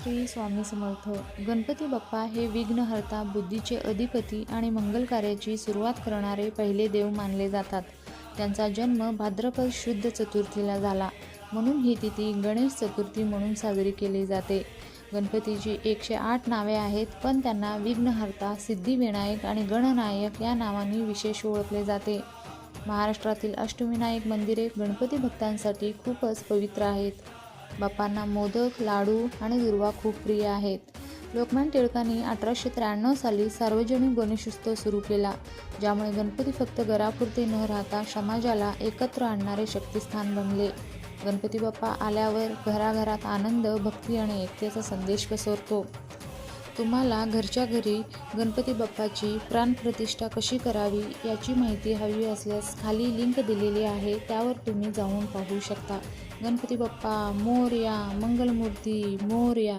श्री स्वामी समर्थ. गणपती बाप्पा हे विघ्नहर्ता, बुद्धीचे अधिपती आणि मंगल कार्याची सुरुवात करणारे पहिले देव मानले जातात. त्यांचा जन्म भाद्रपद शुद्ध चतुर्थीला झाला, म्हणून ही तिथी गणेश चतुर्थी म्हणून साजरी केली जाते. गणपतीची 108 नावे आहेत, पण त्यांना विघ्नहर्ता, सिद्धिविनायक आणि गणनायक या नावांनी विशेष ओळखले जाते. महाराष्ट्रातील अष्टविनायक मंदिरे गणपती भक्तांसाठी खूपच पवित्र आहेत. बाप्पांना मोदक, लाडू आणि दुर्वा खूप प्रिय आहेत. लोकमान्य टिळकांनी 1893 साली सार्वजनिक गणेशोत्सव सुरू केला, ज्यामुळे गणपती फक्त घरापुरते न राहता समाजाला एकत्र आणणारे शक्तिस्थान बनले. गणपती बाप्पा आल्यावर घराघरात आनंद, भक्ती आणि ऐक्याचा संदेश पसरतो. तुम्हाला घरच्या घरी गणपती बाप्पाची प्राणप्रतिष्ठा कशी करावी याची माहिती हवी असल्यास खाली लिंक दिलेली आहे, त्यावर तुम्ही जाऊन पाहू शकता. गणपती बाप्पा मोरया, मंगलमूर्ती मोरया.